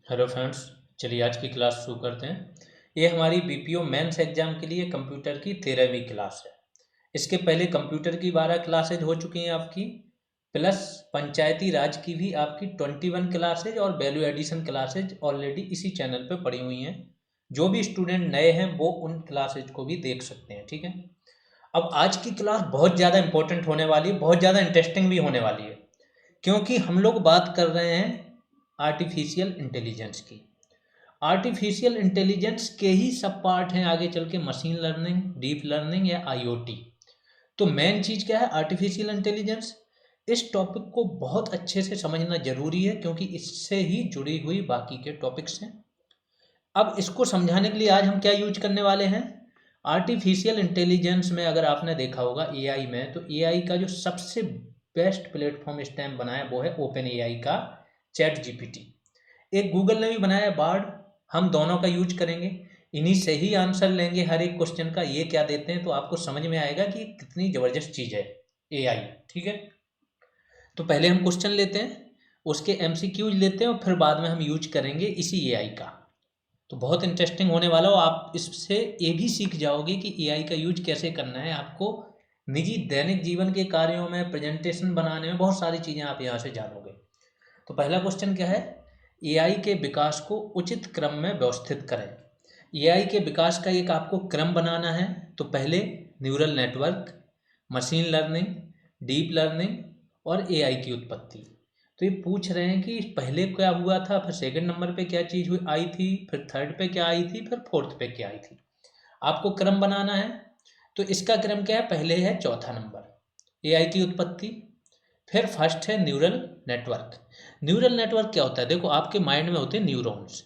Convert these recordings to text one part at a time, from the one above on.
Hello friends, चलिए आज की क्लास शुरू करते हैं। ये हमारी बीपीओ मेंस एग्जाम के लिए कंप्यूटर की 13वीं क्लास है। इसके पहले कंप्यूटर की 12 क्लासेज हो चुकी हैं आपकी, प्लस पंचायती राज की भी आपकी 21 क्लासेज और वैल्यू एडिशन क्लासेज ऑलरेडी इसी चैनल पे पड़ी हुई हैं। जो भी स्टूडेंट नए हैं वो उन क्लासेज को भी देख सकते हैं, ठीक है। अब आज की क्लास बहुत ज़्यादा इंपॉर्टेंट होने वाली है, बहुत ज़्यादा इंटरेस्टिंग भी होने वाली है, क्योंकि हम लोग बात कर रहे हैं आर्टिफिशियल इंटेलिजेंस की। आर्टिफिशियल इंटेलिजेंस के ही सब पार्ट हैं आगे चल के, मशीन लर्निंग, डीप लर्निंग या आईओटी। तो मेन चीज़ क्या है? Artificial intelligence. इस टॉपिक को बहुत अच्छे से समझना जरूरी है, क्योंकि इससे ही जुड़ी हुई बाकी के टॉपिक्स हैं। अब इसको समझाने के लिए आज हम क्या यूज करने वाले हैं? आर्टिफिशियल इंटेलिजेंस में अगर आपने देखा होगा एआई में, तो एआई का जो सबसे बेस्ट प्लेटफॉर्म इस टाइम बना है वो है ओपन एआई का चैट जीपीटी। एक गूगल ने भी बनाया बार्ड, हम दोनों का यूज करेंगे। इन्हीं से ही आंसर लेंगे हर एक क्वेश्चन का, ये क्या देते हैं, तो आपको समझ में आएगा कि कितनी जबरदस्त चीज है एआई, ठीक है। तो पहले हम क्वेश्चन लेते हैं, उसके एमसीक्यूज लेते हैं और फिर बाद में हम यूज करेंगे इसी एआई का। तो बहुत इंटरेस्टिंग होने वाला हो। आप इससे ये भी सीख जाओगे कि एआई का यूज कैसे करना है आपको निजी दैनिक जीवन के कार्यों में, प्रेजेंटेशन बनाने में, बहुत सारी चीज़ें आप यहाँ से जानोगे। तो पहला क्वेश्चन क्या है? एआई के विकास को उचित क्रम में व्यवस्थित करें। एआई के विकास का एक आपको क्रम बनाना है। तो पहले neural network, machine learning, deep learning और एआई की उत्पत्ति। तो ये पूछ रहे हैं कि पहले क्या हुआ था, फिर सेकंड नंबर पे क्या चीज़ हुई आई थी, फिर थर्ड पे क्या आई थी, फिर फोर्थ पे क्या आई थी। आपको क्रम बनाना है। तो इसका क्रम क्या है? पहले है चौथा नंबर एआई की उत्पत्ति, फिर फर्स्ट है न्यूरल नेटवर्क। न्यूरल नेटवर्क क्या होता है? देखो, आपके माइंड में होते हैं न्यूरॉन्स।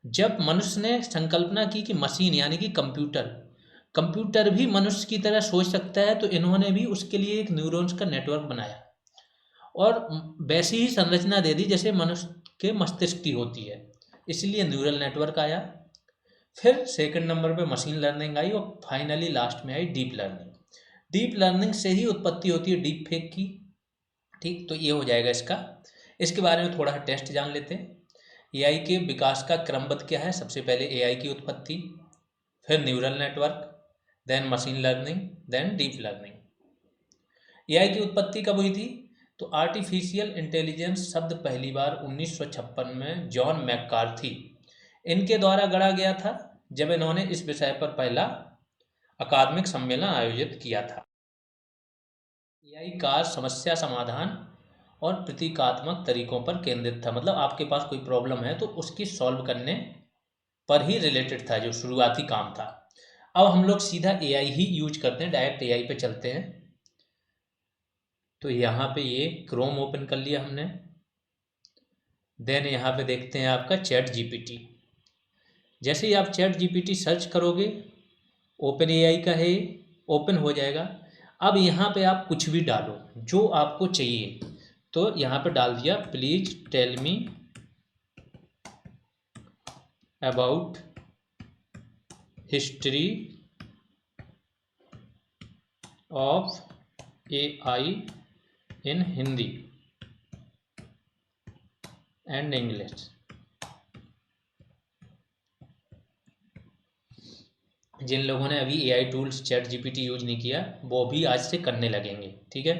जब मनुष्य ने संकल्पना की कि मशीन यानी कि कंप्यूटर कंप्यूटर भी मनुष्य की तरह सोच सकता है, तो इन्होंने भी उसके लिए एक न्यूरॉन्स का नेटवर्क बनाया और वैसी ही संरचना दे दी जैसे मनुष्य के मस्तिष्क की होती है, इसलिए न्यूरल नेटवर्क आया। फिर सेकंड नंबर पे मशीन लर्निंग आई और फाइनली लास्ट में आई डीप लर्निंग। डीप लर्निंग से ही उत्पत्ति होती है डीप फेक की, ठीक। तो ये हो जाएगा इसका। इसके बारे में थोड़ा टेस्ट जान लेते हैं। एआई के विकास का क्रमबद्ध क्या है? सबसे पहले एआई की उत्पत्ति, फिर neural network, then machine learning, then deep learning. AI की उत्पत्ति कब हुई थी? तो आर्टिफिशियल इंटेलिजेंस शब्द पहली बार 1956 में जॉन मैककार्थी इनके द्वारा गढ़ा गया था, जब इन्होंने इस विषय पर पहला अकादमिक सम्मेलन आयोजित किया था। एआई का समस्या समाधान और प्रतीकात्मक तरीकों पर केंद्रित था, मतलब आपके पास कोई प्रॉब्लम है तो उसकी सॉल्व करने पर ही रिलेटेड था, जो शुरुआती काम था। अब हम लोग सीधा एआई ही यूज करते हैं, डायरेक्ट एआई पे चलते हैं। तो यहाँ पे ये क्रोम ओपन कर लिया हमने, देन यहाँ पे देखते हैं आपका चैट जीपीटी। जैसे ही आप चैट जीपीटी सर्च करोगे, ओपन एआई का है, ओपन हो जाएगा। अब यहाँ पे आप कुछ भी डालो जो आपको चाहिए। तो यहाँ पे डाल दिया, please tell me about history of AI in Hindi and English. जिन लोगों ने अभी AI tools chat GPT use नहीं किया वो भी आज से करने लगेंगे, ठीक है।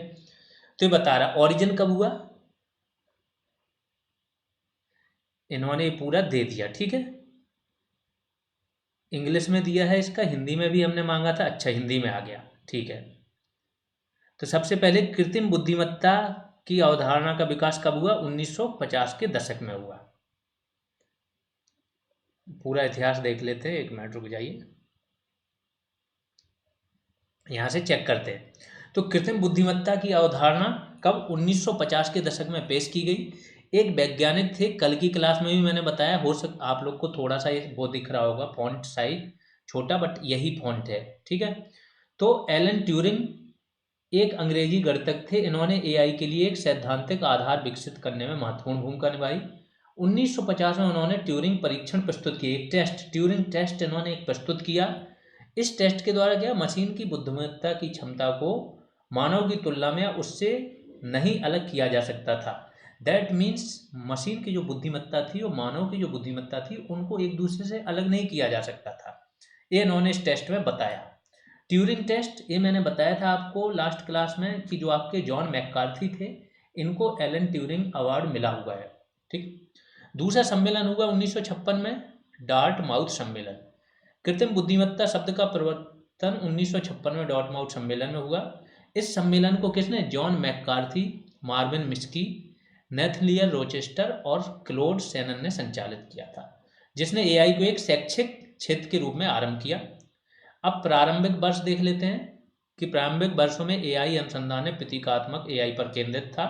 तो ये बता रहा ओरिजिन कब हुआ, इन्होंने पूरा दे दिया, ठीक है। इंग्लिश में दिया है इसका, हिंदी में भी हमने मांगा था, अच्छा हिंदी में आ गया, ठीक है। तो सबसे पहले कृत्रिम बुद्धिमत्ता की अवधारणा का विकास कब हुआ? 1950 के दशक में हुआ। पूरा इतिहास देख लेते हैं, एक मिनट रुक जाइए, यहाँ से चेक करते हैं। तो कृत्रिम बुद्धिमत्ता की अवधारणा कब? 1950 के दशक में पेश की गई। एक वैज्ञानिक थे, कल की क्लास में भी मैंने बताया, हो सक आप लोग को थोड़ा सा ये वो दिख रहा होगा, फॉन्ट साइज छोटा, बट यही फॉन्ट है, ठीक है। तो एलन ट्यूरिंग एक अंग्रेजी गणितज्ञ थे, इन्होंने एआई के लिए एक सैद्धांतिक आधार विकसित करने में महत्वपूर्ण भूमिका निभाई। 1950 में उन्होंने ट्यूरिंग परीक्षण प्रस्तुत किया, एक टेस्ट, ट्यूरिंग टेस्ट इन्होंने एक प्रस्तुत किया। इस टेस्ट के द्वारा क्या, मशीन की बुद्धिमत्ता की क्षमता को मानव की तुलना में उससे नहीं अलग किया जा सकता था। दैट मीन्स मशीन की जो बुद्धिमत्ता थी और मानव की जो बुद्धिमत्ता थी उनको एक दूसरे से अलग नहीं किया जा सकता था। ये इन्होंने इस टेस्ट में बताया। ट्यूरिंग टेस्ट, ये मैंने बताया था आपको लास्ट क्लास में कि जो आपके जॉन मैककार्थी थे इनको एलन ट्यूरिंग अवार्ड मिला हुआ है। ठीक। दूसरा सम्मेलन हुआ 1956 में, डार्ट माउथ सम्मेलन। कृत्रिम बुद्धिमत्ता शब्द का प्रवर्तन 1956 में डॉट माउथ सम्मेलन में हुआ। इस सम्मेलन को किसने? जॉन मैककार्थी, मार्विन मिस्की, नेथनियल रोचेस्टर और क्लोड सैनन ने संचालित किया था, जिसने एआई को एक शैक्षिक क्षेत्र के रूप में आरंभ किया। अब प्रारंभिक वर्ष देख लेते हैं कि प्रारंभिक वर्षों में एआई अनुसंधान में प्रतीकात्मक एआई पर केंद्रित था।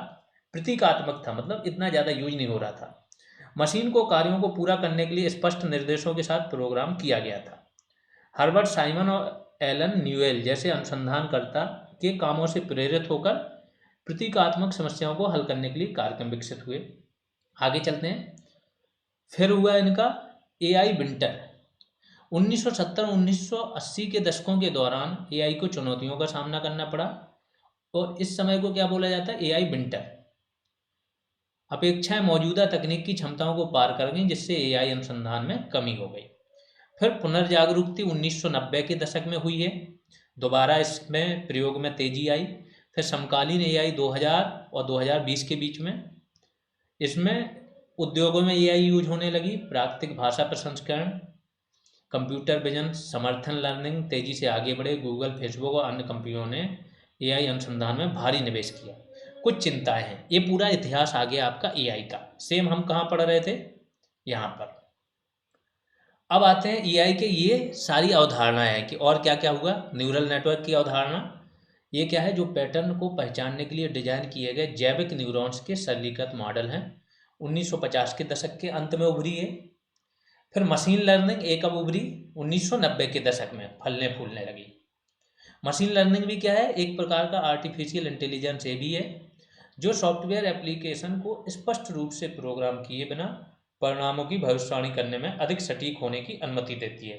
प्रतीकात्मक था मतलब इतना ज़्यादा यूज नहीं हो रहा था। मशीन को कार्यों को पूरा करने के लिए स्पष्ट निर्देशों के साथ प्रोग्राम किया गया था। हर्बर्ट साइमन और एलन न्यूएल जैसे अनुसंधानकर्ता के कामों से प्रेरित होकर प्रतीकात्मक समस्याओं को हल करने के लिए कार्यक्रम विकसित हुए। आगे चलते हैं। फिर हुआ इनका एआई विंटर। 1970-1980 के दशकों के दौरान एआई को चुनौतियों का सामना करना पड़ा और इस समय को क्या बोला जाता है? AI winter. अपेक्षाएं मौजूदा तकनीक की क्षमताओं को पार कर गई, जिससे एआई अनुसंधान में कमी हो गई। फिर पुनर्जागरूकता 1990 के दशक में हुई है, दोबारा इसमें प्रयोग में तेजी आई। फिर समकालीन एआई 2000 और 2020 के बीच में, इसमें उद्योगों में एआई यूज होने लगी। प्राकृतिक भाषा प्रसंस्करण, कंप्यूटर विजन, समर्थन लर्निंग तेजी से आगे बढ़े। गूगल, फेसबुक और अन्य कंपनियों ने एआई अनुसंधान में भारी निवेश किया। कुछ चिंताएं हैं। ये पूरा इतिहास आ गया आपका एआई का। सेम हम कहाँ पढ़ रहे थे? यहाँ पर। अब आते हैं एआई के ये सारी अवधारणाएं हैं कि और क्या क्या हुआ। न्यूरल नेटवर्क की अवधारणा, ये क्या है? जो पैटर्न को पहचानने के लिए डिजाइन किए गए जैविक न्यूरॉन्स के सरलीकृत मॉडल हैं। 1950 के दशक के अंत में उभरी है। फिर मशीन लर्निंग एक कब उभरी? 1990 के दशक में फलने फूलने लगी। मशीन लर्निंग भी क्या है? एक प्रकार का आर्टिफिशियल इंटेलिजेंस ये भी है, जो सॉफ्टवेयर एप्लीकेशन को स्पष्ट रूप से प्रोग्राम किए बिना परिणामों की भविष्यवाणी करने में अधिक सटीक होने की अनुमति देती है।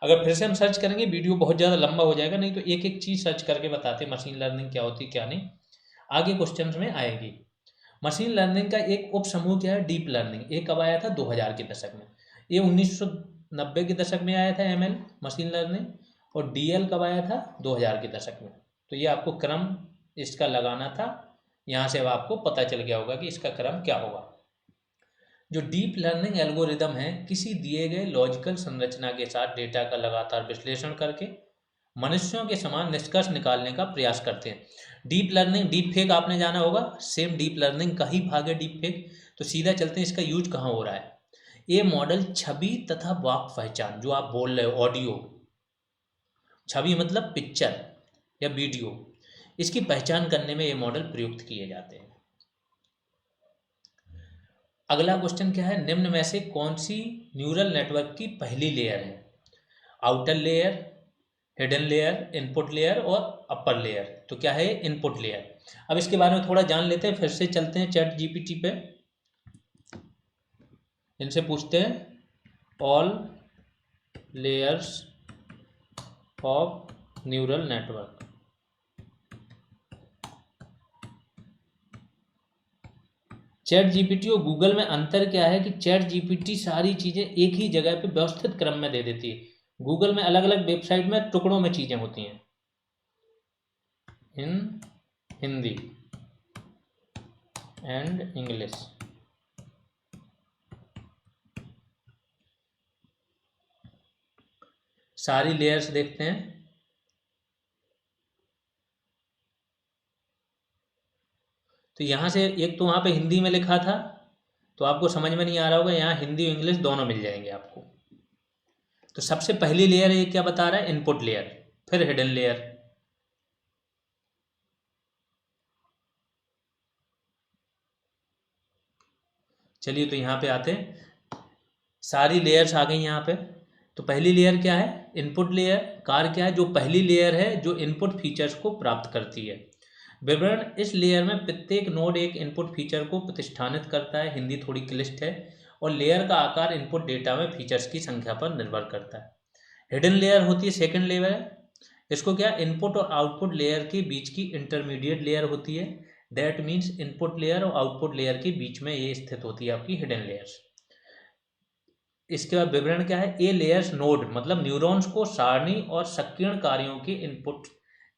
अगर फिर से हम सर्च करेंगे, वीडियो बहुत ज़्यादा लंबा हो जाएगा, नहीं तो एक एक चीज़ सर्च करके बताते मशीन लर्निंग क्या होती क्या नहीं, आगे क्वेश्चन में आएगी। मशीन लर्निंग का एक उप समूह क्या है? Deep learning. ये कब आया था? 2000 के दशक में। ये 1990 के दशक में आया था एमएल मशीन लर्निंग, और डीएल कब आया था? 2000 के दशक में। तो ये आपको क्रम इसका लगाना था, यहाँ से अब आपको पता चल गया होगा कि इसका क्रम क्या होगा। जो डीप लर्निंग एल्गोरिदम है, किसी दिए गए लॉजिकल संरचना के साथ डेटा का लगातार विश्लेषण करके मनुष्यों के समान निष्कर्ष निकालने का प्रयास करते हैं। डीप लर्निंग, डीप फेक आपने जाना होगा, सेम डीप लर्निंग का ही भाग है डीप फेक। तो सीधा चलते हैं, इसका यूज कहाँ हो रहा है। ये मॉडल छवि तथा वाक् पहचान, जो आप बोल रहे हो, ऑडियो, छवि मतलब पिक्चर या वीडियो, इसकी पहचान करने में ये मॉडल प्रयुक्त किए जाते हैं। अगला क्वेश्चन क्या है? निम्न में से कौन सी न्यूरल नेटवर्क की पहली लेयर है? Outer layer, hidden layer, input layer और अपर लेयर। तो क्या है? Input layer. अब इसके बारे में थोड़ा जान लेते हैं, फिर से चलते हैं चैट जीपीटी पे, इनसे पूछते हैं all layers of neural network. Chat GPT और गूगल में अंतर क्या है कि चैट जीपीटी सारी चीज़ें एक ही जगह पे व्यवस्थित क्रम में दे देती है। गूगल में अलग अलग वेबसाइट में टुकड़ों में चीज़ें होती हैं। इन हिंदी एंड इंग्लिश। सारी लेयर्स देखते हैं। तो यहाँ से एक तो वहाँ पे हिंदी में लिखा था, तो आपको समझ में नहीं आ रहा होगा, यहाँ हिंदी और इंग्लिश दोनों मिल जाएंगे आपको। तो सबसे पहली लेयर ये क्या बता रहा है? Input layer. फिर हिडन लेयर। चलिए तो यहाँ पे आते हैं, सारी लेयर्स आ गई यहाँ पे। तो पहली लेयर क्या है? Input layer. कार्य क्या है? जो पहली लेयर है जो इनपुट फीचर्स को प्राप्त करती है। विवरण, इस लेयर में प्रत्येक नोड एक इनपुट फीचर को प्रतिष्ठानित करता है। हिंदी थोड़ी क्लिष्ट है। और लेयर का आकार इनपुट डेटा में फीचर्स की संख्या पर निर्भर करता है। हिडन लेयर होती है सेकंड लेयर है। इसको क्या? इनपुट और आउटपुट लेयर के बीच की इंटरमीडिएट लेयर होती है। दैट मीन्स इनपुट लेयर और आउटपुट लेयर के बीच में ये स्थित होती है आपकी हिडन लेयर्स। इसके बाद विवरण क्या है, ए लेयर्स नोड मतलब न्यूरॉन्स को सारणी और संकीर्ण कार्यों के इनपुट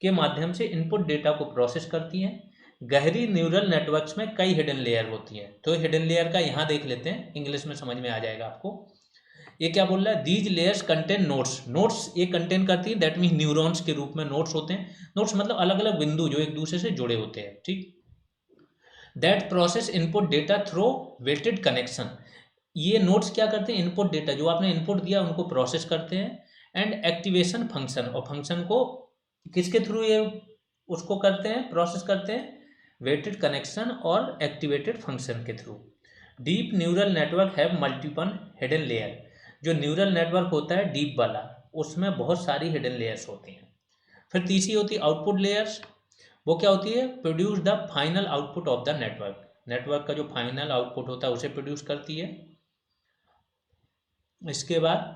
के माध्यम से इनपुट डेटा को प्रोसेस करती हैं। गहरी न्यूरल नेटवर्क्स में कई हिडन लेयर होती हैं। तो हिडन लेयर का यहाँ देख लेते हैं, इंग्लिश में समझ में आ जाएगा आपको। ये क्या बोल रहा है, these layers contain nodes, nodes ये कंटेन करती है, दैट मीन न्यूरॉन्स के रूप में नोड्स होते हैं। नोड्स मतलब अलग अलग बिंदु जो एक दूसरे से जुड़े होते हैं, ठीक। That process input data through weighted connection, ये नोड्स क्या करते हैं, इनपुट डेटा जो आपने इनपुट दिया उनको प्रोसेस करते हैं। एंड एक्टिवेशन फंक्शन, और फंक्शन को किसके थ्रू ये उसको करते हैं, प्रोसेस करते हैं, वेटेड कनेक्शन और एक्टिवेटेड फंक्शन के through. Deep neural network have multiple hidden layer, जो न्यूरल नेटवर्क होता है डीप वाला उसमें बहुत सारी हिडन लेयर्स होती हैं। फिर तीसरी होती है आउटपुट लेयर्स, वो क्या होती है, produce the final output of the network, network का जो फाइनल आउटपुट होता है उसे प्रोड्यूस करती है। इसके बाद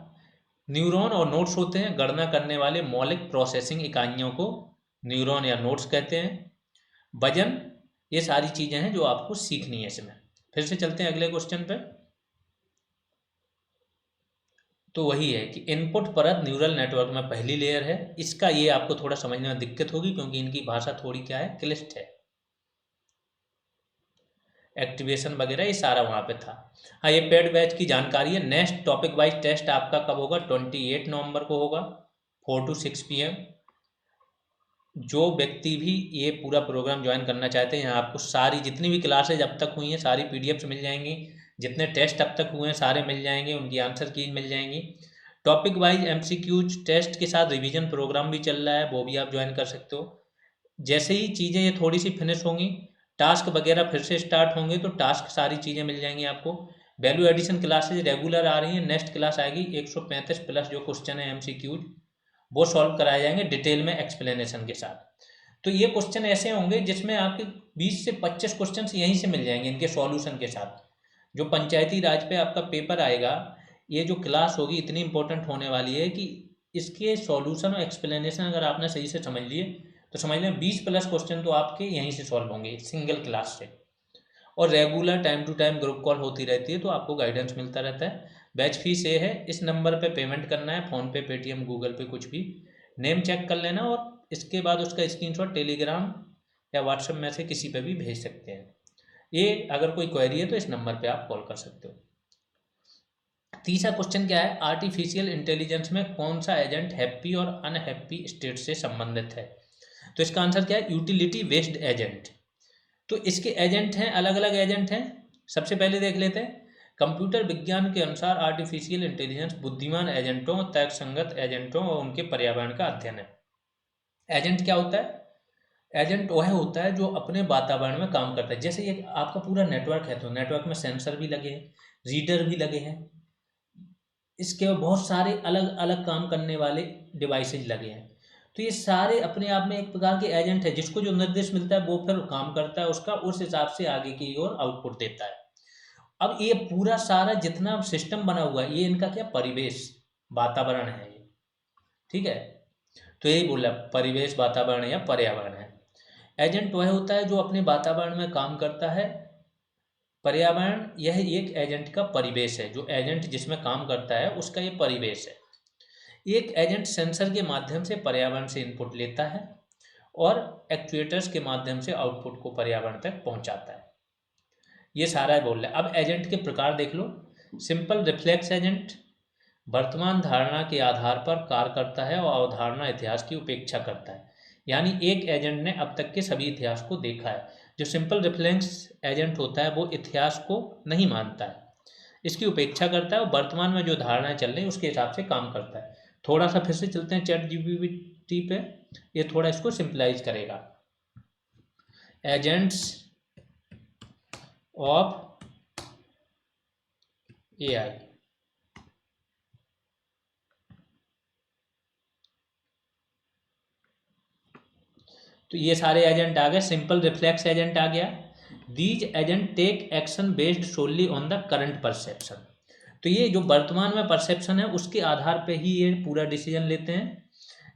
न्यूरॉन और नोड्स होते हैं, गणना करने वाले मौलिक प्रोसेसिंग इकाइयों को न्यूरॉन या नोड्स कहते हैं। वजन, ये सारी चीज़ें हैं जो आपको सीखनी है इसमें। फिर से चलते हैं अगले क्वेश्चन पे। तो वही है कि इनपुट परत न्यूरल नेटवर्क में पहली लेयर है। इसका ये आपको थोड़ा समझने में दिक्कत होगी क्योंकि इनकी भाषा थोड़ी क्या है, क्लिष्ट है। एक्टिवेशन वगैरह ये सारा वहाँ पे था। हाँ, ये पेड बैच की जानकारी है। नेक्स्ट टॉपिक वाइज टेस्ट आपका कब होगा, 28 नवंबर को होगा 4 to 6 PM। जो व्यक्ति भी ये पूरा प्रोग्राम ज्वाइन करना चाहते हैं, यहाँ आपको सारी जितनी भी क्लासेज अब तक हुई हैं सारी PDFs मिल जाएंगी, जितने टेस्ट अब तक हुए हैं सारे मिल जाएंगे, उनकी आंसर की मिल जाएंगी। टॉपिक वाइज MCQs टेस्ट के साथ रिवीजन प्रोग्राम भी चल रहा है, वो भी आप ज्वाइन कर सकते हो। जैसे ही चीज़ें ये थोड़ी सी फिनिश होंगी, टास्क वगैरह फिर से स्टार्ट होंगे तो टास्क सारी चीज़ें मिल जाएंगी आपको। वैल्यू एडिशन क्लासेज रेगुलर आ रही हैं। नेक्स्ट क्लास आएगी 135 प्लस जो क्वेश्चन है MCQs वो सॉल्व कराए जाएंगे डिटेल में एक्सप्लेनेशन के साथ। तो ये क्वेश्चन ऐसे होंगे जिसमें आपके 20 से 25 क्वेश्चन यहीं से मिल जाएंगे इनके सॉल्यूशन के साथ। जो पंचायती राज पे आपका पेपर आएगा, ये जो क्लास होगी इतनी इंपॉर्टेंट होने वाली है कि इसके सॉल्यूशन और एक्सप्लेनेशन अगर आपने सही से समझ लिए तो समझ लें 20+ क्वेश्चन तो आपके यहीं से सॉल्व होंगे सिंगल क्लास से। और regular time to time group call होती रहती है तो आपको गाइडेंस मिलता रहता है। बैच फीस ये है, इस नंबर पे पेमेंट करना है, फ़ोनपे, पेटीएम, गूगल पे, कुछ भी। नेम चेक कर लेना और इसके बाद उसका स्क्रीनशॉट टेलीग्राम या व्हाट्सएप में से किसी पे भी भेज सकते हैं। ये अगर कोई क्वेरी है तो इस नंबर पे आप कॉल कर सकते हो। तीसरा क्वेश्चन क्या है, आर्टिफिशियल इंटेलिजेंस में कौन सा एजेंट हैप्पी और अनहैप्पी स्टेट से संबंधित है। तो इसका आंसर क्या है, यूटिलिटी बेस्ड एजेंट। तो इसके एजेंट हैं, अलग अलग एजेंट हैं। सबसे पहले देख लेते हैं, कंप्यूटर विज्ञान के अनुसार आर्टिफिशियल इंटेलिजेंस बुद्धिमान एजेंटों, तर्कसंगत एजेंटों और उनके पर्यावरण का अध्ययन है। एजेंट क्या होता है, एजेंट वह होता है जो अपने वातावरण में काम करता है। जैसे ये आपका पूरा नेटवर्क है तो नेटवर्क में सेंसर भी लगे हैं, रीडर भी लगे हैं, इसके बहुत सारे अलग अलग काम करने वाले डिवाइसेज लगे हैं। तो ये सारे अपने आप में एक प्रकार के एजेंट है, जिसको जो निर्देश मिलता है वो फिर काम करता है उसका, उस हिसाब से आगे की ओर आउटपुट देता है। अब ये पूरा सारा जितना सिस्टम बना हुआ है ये इनका क्या, परिवेश, वातावरण है ये, ठीक है। तो यही बोला, परिवेश, वातावरण या पर्यावरण है। एजेंट वह होता है जो अपने वातावरण में काम करता है। पर्यावरण यह एक एजेंट का परिवेश है, जो एजेंट जिसमें काम करता है उसका ये परिवेश है। एक एजेंट सेंसर के माध्यम से पर्यावरण से इनपुट लेता है और एक्चुएटर्स के माध्यम से आउटपुट को पर्यावरण तक पहुंचाता है। ये सारा बोल रहा है। अब एजेंट के प्रकार देख लो। सिंपल रिफ्लेक्स एजेंट वर्तमान धारणा के आधार पर कार्य करता है और अवधारणा इतिहास की उपेक्षा करता है। यानी एक एजेंट ने अब तक के सभी इतिहास को देखा है। जो सिंपल रिफ्लेक्स एजेंट होता है वो इतिहास को नहीं मानता है, इसकी उपेक्षा करता है और वर्तमान में जो धारणाएं चल रही हैं उसके हिसाब से काम करता है। थोड़ा सा फिर से चलते हैं ChatGPT पे, ये थोड़ा इसको सिंपलाइज करेगा। एजेंट्स ऑफ AI, तो ये सारे एजेंट आ गए। सिंपल रिफ्लेक्स एजेंट आ गया। These agent take action based solely on the current perception, तो ये जो वर्तमान में परसेप्शन है उसके आधार पे ही ये पूरा डिसीजन लेते हैं।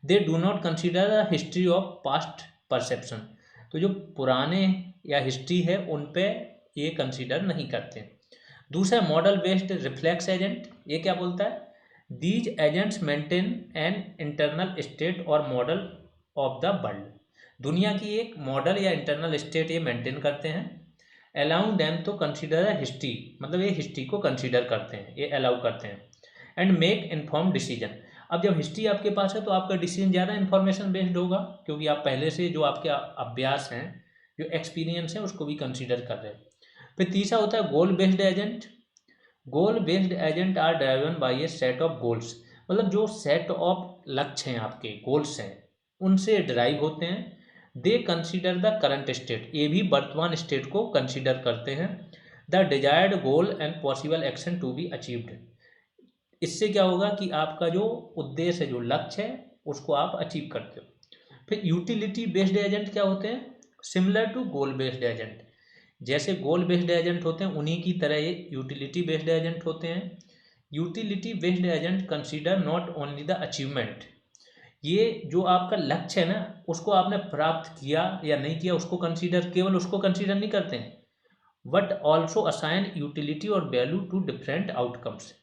They do not consider the history of past perception, तो जो पुराने या हिस्ट्री है उन पे ये कंसीडर नहीं करते। दूसरा मॉडल बेस्ड रिफ्लेक्स एजेंट, ये क्या बोलता है, these agents maintain an internal state और मॉडल ऑफ द वर्ल्ड, दुनिया की एक मॉडल या इंटरनल स्टेट ये मेंटेन करते हैं। अलाउंग देम तो कंसीडर हिस्ट्री, मतलब ये हिस्ट्री को कंसीडर करते हैं, ये अलाउ करते हैं। एंड मेक इन्फॉर्म डिसीजन, अब जब हिस्ट्री आपके पास है तो आपका डिसीजन ज़्यादा इन्फॉर्मेशन बेस्ड होगा, क्योंकि आप पहले से जो आपके अभ्यास हैं, जो एक्सपीरियंस है, उसको भी कंसीडर कर रहे हैं। फिर तीसरा होता है goal based agent. Goal based agent are driven by a set of goals, मतलब जो सेट ऑफ लक्ष्य हैं, आपके गोल्स हैं, उनसे ड्राइव होते हैं। They consider the current state, ये भी वर्तमान स्टेट को कंसीडर करते हैं। The desired goal and possible action to be achieved, इससे क्या होगा कि आपका जो उद्देश्य है, जो लक्ष्य है, उसको आप अचीव करते हो। फिर यूटिलिटी बेस्ड एजेंट क्या होते हैं, similar to goal based agent, जैसे गोल बेस्ड एजेंट होते हैं उन्हीं की तरह ये यूटिलिटी बेस्ड एजेंट होते हैं। Utility based agent consider not only the achievement, ये जो आपका लक्ष्य है ना, उसको आपने प्राप्त किया या नहीं किया उसको कंसीडर, केवल उसको कंसीडर नहीं करते हैं, बट ऑल्सो असाइन यूटिलिटी और वैल्यू टू डिफरेंट आउटकम्स।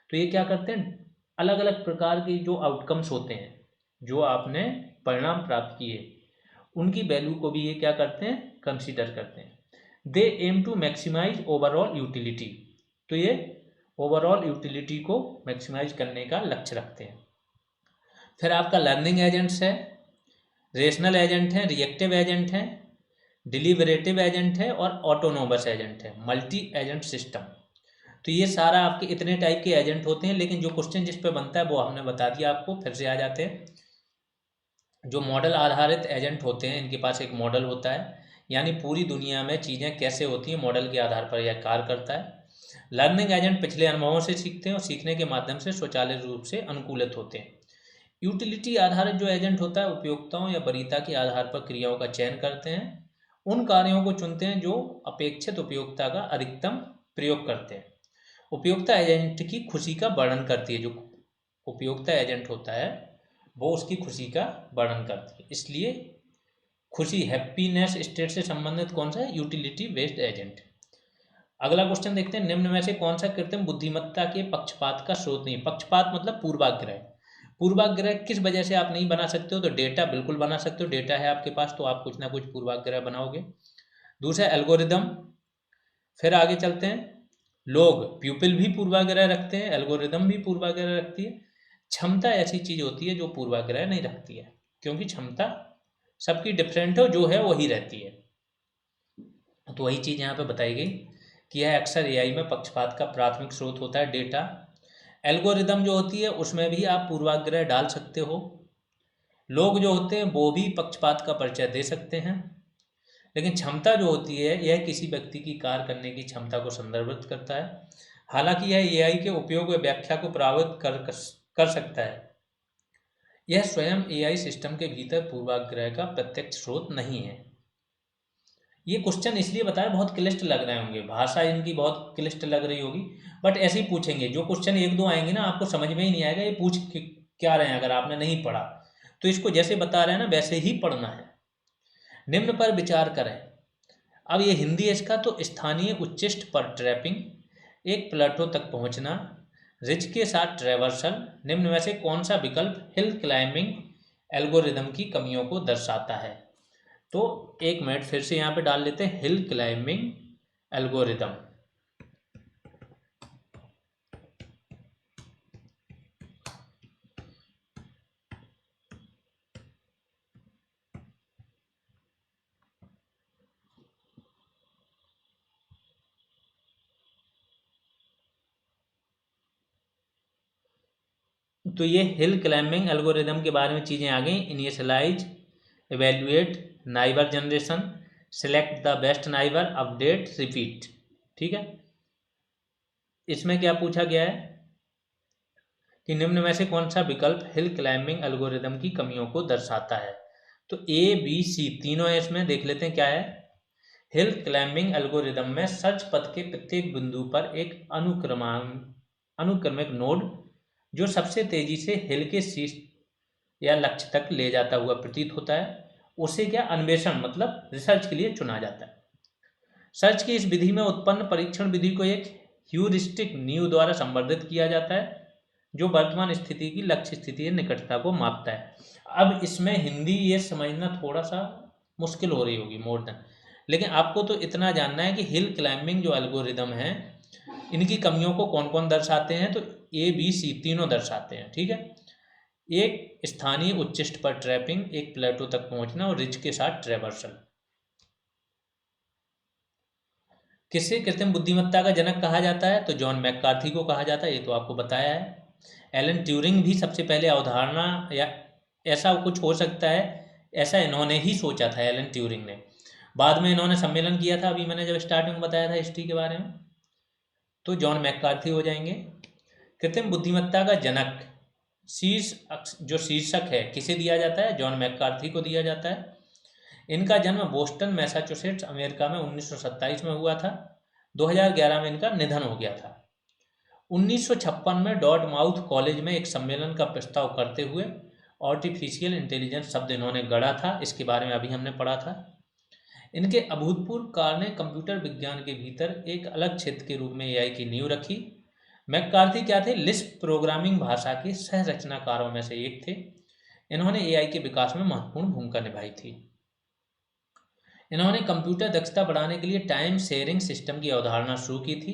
तो ये क्या करते हैं, अलग अलग प्रकार के जो आउटकम्स होते हैं, जो आपने परिणाम प्राप्त किए, उनकी वैल्यू को भी ये क्या करते हैं, कंसीडर करते हैं। They aim to maximise overall utility, तो ये ओवरऑल यूटिलिटी को मैक्सिमाइज करने का लक्ष्य रखते हैं। फिर आपका लर्निंग एजेंट्स है, रेशनल एजेंट हैं, रिएक्टिव एजेंट हैं, डिलीवरेटिव एजेंट है और ऑटोनोमस एजेंट है, मल्टी एजेंट सिस्टम। तो ये सारा आपके इतने टाइप के एजेंट होते हैं, लेकिन जो क्वेश्चन जिस पे बनता है वो हमने बता दिया आपको। फिर से आ जाते हैं। जो मॉडल आधारित एजेंट होते हैं, इनके पास एक मॉडल होता है, यानी पूरी दुनिया में चीज़ें कैसे होती हैं मॉडल के आधार पर यह कार्य करता है। लर्निंग एजेंट पिछले अनुभवों से सीखते हैं और सीखने के माध्यम से स्वचालित रूप से अनुकूलित होते हैं। यूटिलिटी आधारित जो एजेंट होता है, उपयोगिताओं या वरीयता के आधार पर क्रियाओं का चयन करते हैं, उन कार्यों को चुनते हैं जो अपेक्षित उपयोगिता का अधिकतम प्रयोग करते हैं। उपयोगिता एजेंट की खुशी का वर्णन करती है, जो उपयोगिता एजेंट होता है वो उसकी खुशी का वर्णन करती है, इसलिए खुशी हैप्पीनेस स्टेट से संबंधित कौन सा है, यूटिलिटी बेस्ड एजेंट। अगला क्वेश्चन देखते हैं, निम्न में से कौन सा कृत्रिम बुद्धिमत्ता के पक्षपात का स्रोत नहीं। पक्षपात मतलब पूर्वाग्रह, पूर्वाग्रह किस वजह से आप नहीं बना सकते हो, तो डेटा बिल्कुल बना सकते हो, डेटा है आपके पास तो आप कुछ ना कुछ पूर्वाग्रह बनाओगे। दूसरा एल्गोरिदम, फिर आगे चलते हैं, लोग प्यूपिल भी पूर्वाग्रह रखते हैं, एल्गोरिदम भी पूर्वाग्रह रखती है। क्षमता ऐसी चीज होती है जो पूर्वाग्रह नहीं रखती है, क्योंकि क्षमता सबकी डिफरेंट हो, जो है वही रहती है। तो वही चीज यहाँ पे बताई गई कि यह अक्सर एआई में पक्षपात का प्राथमिक स्रोत होता है, डेटा। एल्गोरिदम जो होती है उसमें भी आप पूर्वाग्रह डाल सकते हो। लोग जो होते हैं वो भी पक्षपात का परिचय दे सकते हैं, लेकिन क्षमता जो होती है यह किसी व्यक्ति की कार्य करने की क्षमता को संदर्भित करता है। हालांकि यह एआई के उपयोग व व्याख्या को प्रभावित कर सकता है, यह स्वयं एआई सिस्टम के भीतर पूर्वाग्रह का प्रत्यक्ष स्रोत नहीं है। ये क्वेश्चन इसलिए बताया, बहुत क्लिष्ट लग रहे होंगे, भाषा इनकी बहुत क्लिष्ट लग रही होगी, बट ऐसे ही पूछेंगे। जो क्वेश्चन एक दो आएंगे ना आपको समझ में ही नहीं आएगा ये पूछ क्या रहे हैं, अगर आपने नहीं पढ़ा तो इसको जैसे बता रहे हैं ना वैसे ही पढ़ना है। निम्न पर विचार करें, अब ये हिंदी है इसका, तो स्थानीय उच्चिष्ट पर ट्रैपिंग, एक प्लेटो तक पहुंचना, रिच के साथ ट्रेवर्सल, निम्न में से कौन सा विकल्प हिल क्लाइंबिंग एल्गोरिदम की कमियों को दर्शाता है। तो एक मिनट फिर से यहाँ पे डाल लेते हैं, हिल क्लाइंबिंग एल्गोरिदम। तो ये हिल क्लाइंबिंग एल्गोरिदम के बारे में चीज़ें आ गई, initialize, evaluate, neighbour generation, select the best neighbour, update, repeat. ठीक है, इसमें क्या पूछा गया है कि निम्न में से कौन सा विकल्प हिल क्लाइंबिंग एल्गोरिदम की कमियों को दर्शाता है। तो ए बी सी तीनों है, इसमें देख लेते हैं क्या है। हिल क्लाइंबिंग एल्गोरिदम में सर्च पथ के प्रत्येक बिंदु पर एक अनुक्रमिक नोड जो सबसे तेजी से हिल के शीर्ष या लक्ष्य तक ले जाता हुआ प्रतीत होता है, उसे क्या अन्वेषण मतलब रिसर्च के लिए चुना जाता है। सर्च की इस विधि में उत्पन्न परीक्षण विधि को एक ह्यूरिस्टिक न्यू द्वारा संवर्धित किया जाता है जो वर्तमान स्थिति की लक्ष्य स्थिति की निकटता को मापता है। अब इसमें हिंदी ये समझना थोड़ा सा मुश्किल हो रही होगी मोर देन, लेकिन आपको तो इतना जानना है कि हिल क्लाइंबिंग जो एल्गोरिदम है इनकी कमियों को कौन कौन दर्शाते हैं, तो ABC तीनों दर्शाते हैं। ठीक है, एक स्थानीय उच्चिष्ट पर ट्रैपिंग, एक प्लेटो तक पहुंचना और रिज के साथ ट्रेवर्सल। किसे कृत्रिम बुद्धिमत्ता का जनक कहा जाता है, तो जॉन मैककार्थी को कहा जाता है, ये तो आपको बताया है। एलन ट्यूरिंग भी सबसे पहले अवधारणा या ऐसा कुछ हो सकता है, ऐसा इन्होंने ही सोचा था एलन ट्यूरिंग ने। बाद में इन्होंने सम्मेलन किया था, अभी मैंने जब स्टार्टिंग में बताया था हिस्ट्री के बारे में, तो जॉन मैककार्थी हो जाएंगे। कृत्रिम बुद्धिमत्ता का जनक जो शीर्षक है किसे दिया जाता है, जॉन मैककार्थी को दिया जाता है। इनका जन्म बोस्टन मैसाचुसेट्स अमेरिका में 1927 में हुआ था। 2011 में इनका निधन हो गया था। 1956 में डॉर्टमाउथ कॉलेज में एक सम्मेलन का प्रस्ताव करते हुए आर्टिफिशियल इंटेलिजेंस शब्द इन्होंने गढ़ा था, इसके बारे में अभी हमने पढ़ा था। इनके अभूतपूर्व कार्य ने कंप्यूटर विज्ञान के भीतर एक अलग क्षेत्र के रूप में AI की नींव रखी। मैककार्थी क्या थे, लिस्प प्रोग्रामिंग भाषा के सह रचनाकारों में से एक थे। इन्होंने AI के विकास में महत्वपूर्ण भूमिका निभाई थी। इन्होंने कंप्यूटर दक्षता बढ़ाने के लिए टाइम शेयरिंग सिस्टम की अवधारणा शुरू की थी।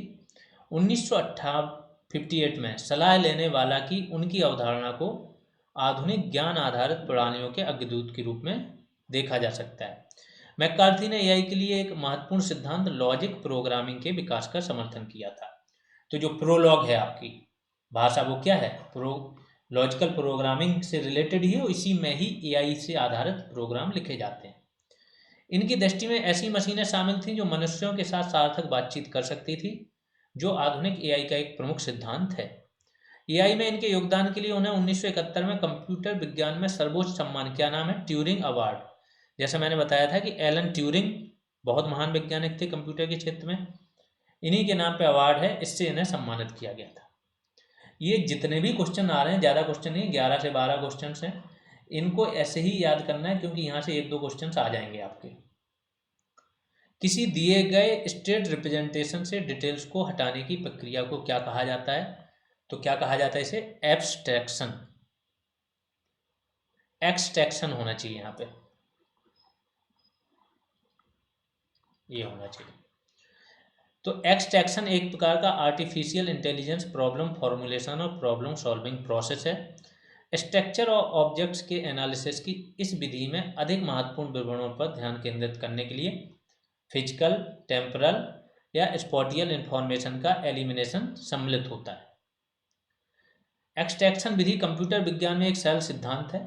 1958 में सलाह लेने वाला की उनकी अवधारणा को आधुनिक ज्ञान आधारित प्रणालियों के अग्रदूत के रूप में देखा जा सकता है। मैककार्थी ने AI के लिए एक महत्वपूर्ण सिद्धांत लॉजिक प्रोग्रामिंग के विकास का समर्थन किया था। तो जो प्रोलॉग है आपकी भाषा वो क्या है, लॉजिकल प्रोग्रामिंग से रिलेटेड ही है, इसी में ही AI से आधारित प्रोग्राम लिखे जाते हैं। इनकी दृष्टि में ऐसी मशीनें शामिल थीं जो मनुष्यों के साथ सार्थक बातचीत कर सकती थी, जो आधुनिक AI का एक प्रमुख सिद्धांत है। AI में इनके योगदान के लिए उन्हें 1971 में कंप्यूटर विज्ञान में सर्वोच्च सम्मान, क्या नाम है, ट्यूरिंग अवार्ड, जैसा मैंने बताया था कि एलन ट्यूरिंग बहुत महान वैज्ञानिक थे कंप्यूटर के क्षेत्र में, इन्हीं के नाम पे अवार्ड है, इससे इन्हें सम्मानित किया गया था। ये जितने भी क्वेश्चन आ रहे हैं, ज़्यादा क्वेश्चन नहीं, 11 से 12 क्वेश्चन हैं, इनको ऐसे ही याद करना है क्योंकि यहाँ से 1-2 क्वेश्चन आ जाएंगे आपके। किसी दिए गए स्टेट रिप्रेजेंटेशन से डिटेल्स को हटाने की प्रक्रिया को क्या कहा जाता है, तो क्या कहा जाता है इसे, एब्स्ट्रैक्शन। एक्सट्रैक्शन होना चाहिए यहाँ पे, ये होना चाहिए। तो एक्सट्रैक्शन एक प्रकार का आर्टिफिशियल इंटेलिजेंस प्रॉब्लम फॉर्मुलेशन और प्रॉब्लम सॉल्विंग प्रोसेस है। स्ट्रक्चर और ऑब्जेक्ट्स के एनालिसिस की इस विधि में अधिक महत्वपूर्ण विवरणों पर ध्यान केंद्रित करने के लिए फिजिकल, टेम्परल या स्पॉटियल इंफॉर्मेशन का एलिमिनेशन सम्मिलित होता है। एक्सट्रैक्शन विधि कंप्यूटर विज्ञान में एक सरल सिद्धांत है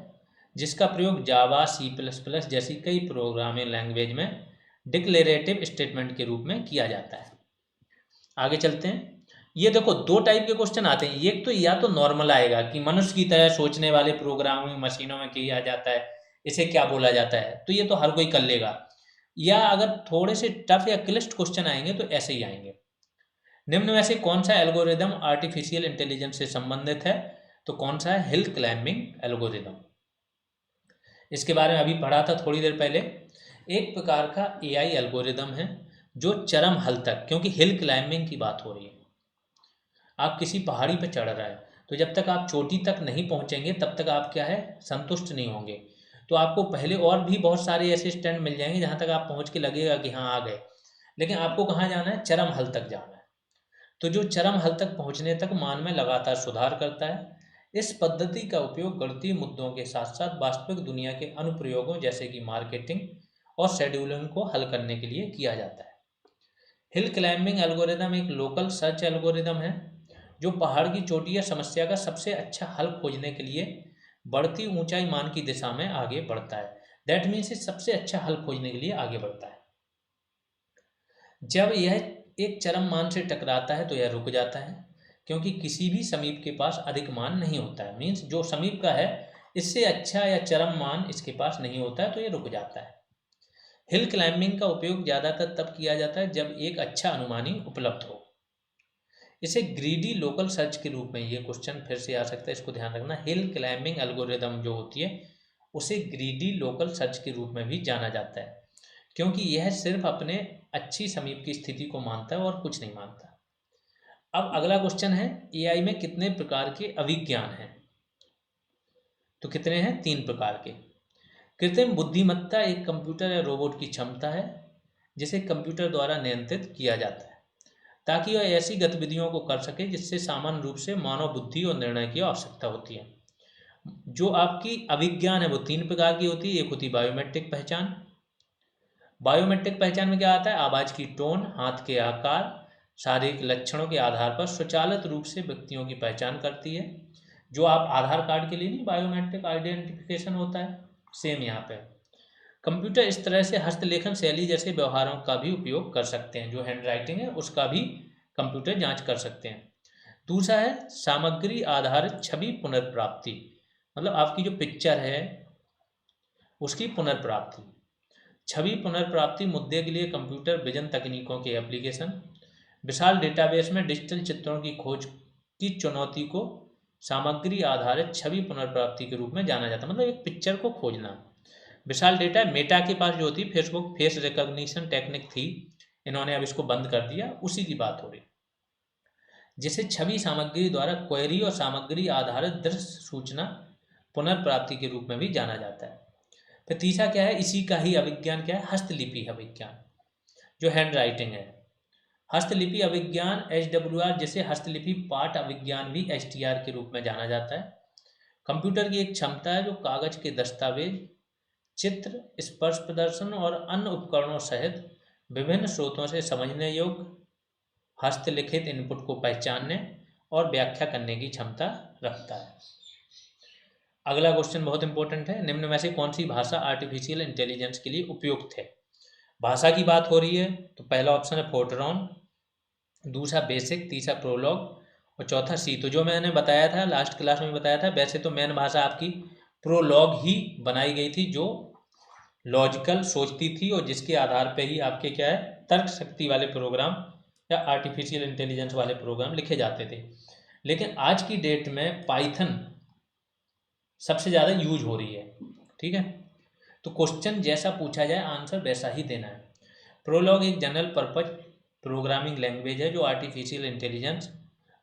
जिसका प्रयोग जावा, C++ जैसी कई प्रोग्रामिंग लैंग्वेज में डिक्लेरेटिव स्टेटमेंट के रूप में किया जाता है। आगे चलते हैं। ये देखो 2 टाइप के क्वेश्चन आते हैं, एक तो या तो नॉर्मल आएगा कि मनुष्य की तरह सोचने वाले प्रोग्रामिंग मशीनों में किया जाता है, इसे क्या बोला जाता है, तो ये तो हर कोई कर लेगा। या अगर थोड़े से टफ या क्लिष्ट क्वेश्चन आएंगे तो ऐसे ही आएंगे। निम्न में से कौन सा एल्गोरिदम आर्टिफिशियल इंटेलिजेंस से संबंधित है, तो कौन सा है, हिल क्लाइंबिंग एल्गोरिदम। इसके बारे में अभी पढ़ा था थोड़ी देर पहले। एक प्रकार का AI एल्गोरिदम है जो चरम हल तक, क्योंकि हिल क्लाइंबिंग की बात हो रही है, आप किसी पहाड़ी पर चढ़ रहे हैं तो जब तक आप चोटी तक नहीं पहुंचेंगे तब तक आप क्या है, संतुष्ट नहीं होंगे। तो आपको पहले और भी बहुत सारे ऐसे स्टैंड मिल जाएंगे जहां तक आप पहुंच के लगेगा कि हाँ आ गए, लेकिन आपको कहाँ जाना है, चरम हल तक जाना है। तो जो चरम हल तक पहुंचने तक मान में लगातार सुधार करता है। इस पद्धति का उपयोग गणितीय मुद्दों के साथ साथ वास्तविक दुनिया के अनुप्रयोगों जैसे कि मार्केटिंग और शेड्यूलिंग को हल करने के लिए किया जाता है। हिल क्लाइंबिंग एल्गोरिदम एक लोकल सर्च एल्गोरिदम है जो पहाड़ की चोटी या समस्या का सबसे अच्छा हल खोजने के लिए बढ़ती ऊंचाई मान की दिशा में आगे बढ़ता है। दैट मीन्स सबसे अच्छा हल खोजने के लिए आगे बढ़ता है। जब यह एक चरम मान से टकराता है तो यह रुक जाता है क्योंकि किसी भी समीप के पास अधिक मान नहीं होता है। मीन्स जो समीप का है इससे अच्छा या चरम मान इसके पास नहीं होता है तो ये रुक जाता है। हिल क्लाइंबिंग का उपयोग ज़्यादातर तब किया जाता है जब एक अच्छा अनुमानी उपलब्ध हो। इसे ग्रीडी लोकल सर्च के रूप में, ये क्वेश्चन फिर से आ सकता है, इसको ध्यान रखना। हिल क्लाइंबिंग एल्गोरिदम जो होती है उसे ग्रीडी लोकल सर्च के रूप में भी जाना जाता है क्योंकि यह सिर्फ अपने अच्छी समीप की स्थिति को मानता है और कुछ नहीं मानता। अब अगला क्वेश्चन है, एआई में कितने प्रकार के अभिज्ञान हैं? तो कितने हैं? 3 प्रकार के। कृत्रिम बुद्धिमत्ता एक कंप्यूटर या रोबोट की क्षमता है जिसे कंप्यूटर द्वारा नियंत्रित किया जाता है ताकि वह ऐसी गतिविधियों को कर सके जिससे सामान्य रूप से मानव बुद्धि और निर्णय की आवश्यकता होती है। जो आपकी अभिज्ञान है वो 3 प्रकार की होती है। एक होती है बायोमेट्रिक पहचान। बायोमेट्रिक पहचान में क्या आता है? आवाज़ की टोन, हाथ के आकार, शारीरिक लक्षणों के आधार पर स्वचालित रूप से व्यक्तियों की पहचान करती है। जो आप आधार कार्ड के लिए नहीं बायोमेट्रिक आइडेंटिफिकेशन होता है, सेम यहाँ पे। कंप्यूटर इस तरह से हस्तलेखन शैली जैसे व्यवहारों का भी उपयोग कर सकते हैं। जो हैंड राइटिंग है उसका भी कंप्यूटर जांच कर सकते हैं। दूसरा है सामग्री आधारित छवि पुनर्प्राप्ति, मतलब आपकी जो पिक्चर है उसकी पुनर्प्राप्ति। छवि पुनर्प्राप्ति मुद्दे के लिए कंप्यूटर विजन तकनीकों के एप्लीकेशन, विशाल डेटाबेस में डिजिटल चित्रों की खोज की चुनौती को सामग्री आधारित छवि पुनर्प्राप्ति के रूप में जाना जाता है। मतलब एक पिक्चर को खोजना, विशाल डेटा। मेटा के पास जो होती फेसबुक फेस रिकॉग्निशन टेक्निक थी, इन्होंने अब इसको बंद कर दिया, उसी की बात हो रही, जिसे छवि सामग्री द्वारा क्वेरी और सामग्री आधारित दृश्य सूचना पुनर्प्राप्ति के रूप में भी जाना जाता है। फिर तीसरा क्या है, इसी का ही अभिज्ञान क्या है? हस्तलिपि अभिज्ञान, जो हैंड राइटिंग है। हस्तलिपि अभिज्ञान HWR, जिसे हस्तलिपि पाठ अभिज्ञान भी HTR के रूप में जाना जाता है, कंप्यूटर की एक क्षमता है जो कागज के दस्तावेज, चित्र, स्पर्श प्रदर्शन और अन्य उपकरणों सहित विभिन्न स्रोतों से समझने योग्य हस्तलिखित इनपुट को पहचानने और व्याख्या करने की क्षमता रखता है। अगला क्वेश्चन बहुत इंपॉर्टेंट है, निम्न में से कौन सी भाषा आर्टिफिशियल इंटेलिजेंस के लिए उपयुक्त है? भाषा की बात हो रही है तो पहला ऑप्शन है फोर्ट्रॉन, दूसरा बेसिक, तीसरा प्रोलॉग और चौथा सी। तो जो मैंने बताया था लास्ट क्लास में बताया था, वैसे तो मेन भाषा आपकी प्रोलॉग ही बनाई गई थी, जो लॉजिकल सोचती थी और जिसके आधार पे ही आपके क्या है तर्क शक्ति वाले प्रोग्राम या आर्टिफिशियल इंटेलिजेंस वाले प्रोग्राम लिखे जाते थे। लेकिन आज की डेट में पाइथन सबसे ज़्यादा यूज हो रही है। ठीक है, तो क्वेश्चन जैसा पूछा जाए आंसर वैसा ही देना है। प्रोलॉग एक जनरल पर्पज प्रोग्रामिंग लैंग्वेज है जो आर्टिफिशियल इंटेलिजेंस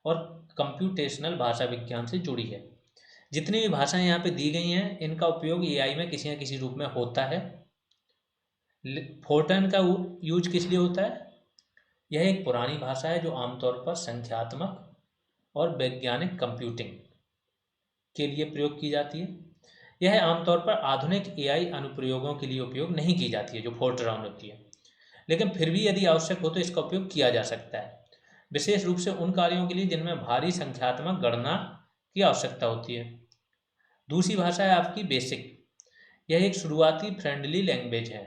और कंप्यूटेशनल भाषा विज्ञान से जुड़ी है। जितनी भी भाषाएं यहाँ पे दी गई हैं इनका उपयोग एआई में किसी न किसी रूप में होता है। फोर्ट्रॉन का यूज किस लिए होता है? यह एक पुरानी भाषा है जो आमतौर पर संख्यात्मक और वैज्ञानिक कंप्यूटिंग के लिए प्रयोग की जाती है। यह आमतौर पर आधुनिक एआई अनुप्रयोगों के लिए उपयोग नहीं की जाती है, जो फोर्ट्रॉन होती है, लेकिन फिर भी यदि आवश्यक हो तो इसका उपयोग किया जा सकता है, विशेष रूप से उन कार्यों के लिए जिनमें भारी संख्यात्मक गणना की आवश्यकता होती है। दूसरी भाषा है आपकी बेसिक। यह एक शुरुआती फ्रेंडली लैंग्वेज है,